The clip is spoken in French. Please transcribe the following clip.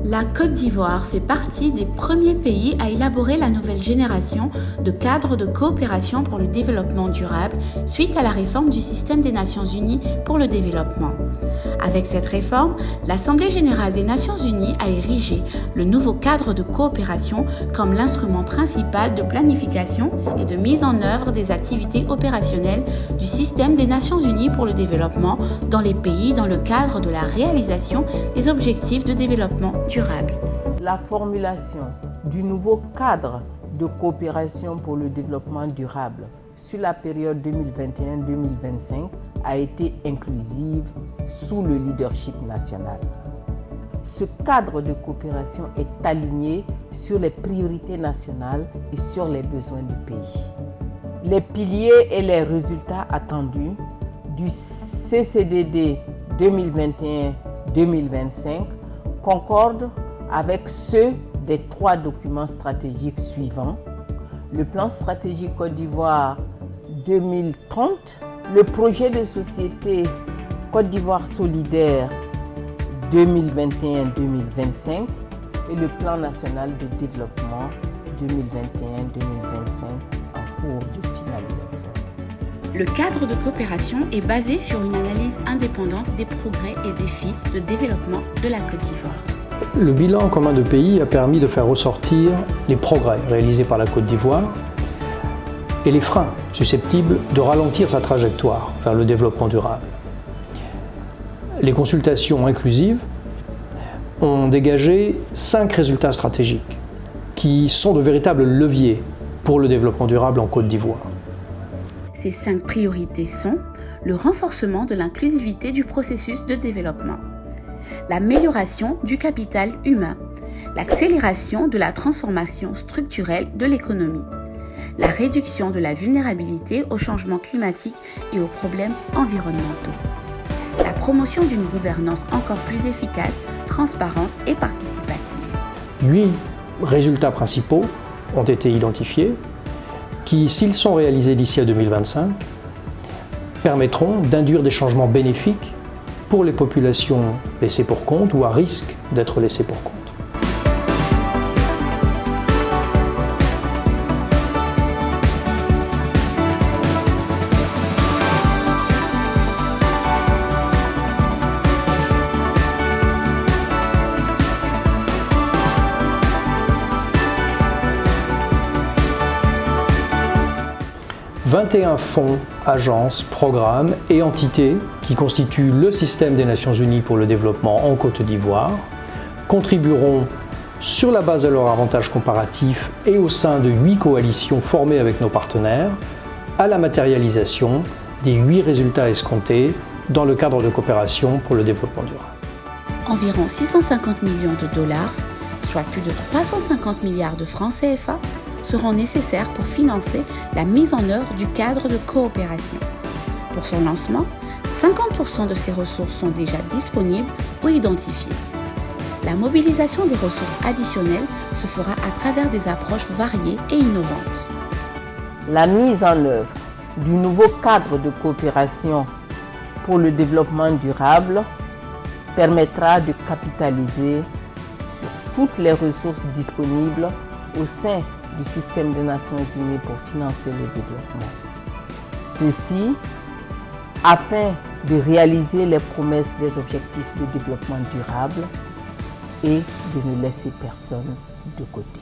La Côte d'Ivoire fait partie des premiers pays à élaborer la nouvelle génération de cadres de coopération pour le développement durable suite à la réforme du système des Nations Unies pour le développement. Avec cette réforme, l'Assemblée générale des Nations Unies a érigé le nouveau cadre de coopération comme l'instrument principal de planification et de mise en œuvre des activités opérationnelles du système des Nations Unies pour le développement dans les pays dans le cadre de la réalisation des objectifs de développement durable. La formulation du nouveau cadre de coopération pour le développement durable sur la période 2021-2025 a été inclusive sous le leadership national. Ce cadre de coopération est aligné sur les priorités nationales et sur les besoins du pays. Les piliers et les résultats attendus du CCDD 2021-2025 concordent avec ceux des 3 documents stratégiques suivants: le plan stratégique Côte d'Ivoire 2030, le projet de société Côte d'Ivoire solidaire 2021-2025 et le plan national de développement 2021-2025 en cours de finalisation. Le cadre de coopération est basé sur une analyse indépendante des progrès et défis de développement de la Côte d'Ivoire. Le bilan commun de pays a permis de faire ressortir les progrès réalisés par la Côte d'Ivoire et les freins susceptibles de ralentir sa trajectoire vers le développement durable. Les consultations inclusives ont dégagé 5 résultats stratégiques qui sont de véritables leviers pour le développement durable en Côte d'Ivoire. Ces 5 priorités sont le renforcement de l'inclusivité du processus de développement, l'amélioration du capital humain, l'accélération de la transformation structurelle de l'économie, la réduction de la vulnérabilité aux changements climatiques et aux problèmes environnementaux, la promotion d'une gouvernance encore plus efficace, transparente et participative. 8 résultats principaux ont été identifiés qui, s'ils sont réalisés d'ici à 2025, permettront d'induire des changements bénéfiques pour les populations laissées pour compte ou à risque d'être laissées pour compte. « 21 fonds, agences, programmes et entités qui constituent le système des Nations Unies pour le développement en Côte d'Ivoire contribueront, sur la base de leur avantage comparatif et au sein de 8 coalitions formées avec nos partenaires, à la matérialisation des 8 résultats escomptés dans le cadre de coopération pour le développement durable. Environ 650 millions de dollars, soit plus de 350 milliards de francs CFA, seront nécessaires pour financer la mise en œuvre du cadre de coopération. Pour son lancement, 50% de ces ressources sont déjà disponibles ou identifiées. La mobilisation des ressources additionnelles se fera à travers des approches variées et innovantes. La mise en œuvre du nouveau cadre de coopération pour le développement durable permettra de capitaliser sur toutes les ressources disponibles au sein du système des Nations Unies pour financer le développement. Ceci afin de réaliser les promesses des objectifs de développement durable et de ne laisser personne de côté.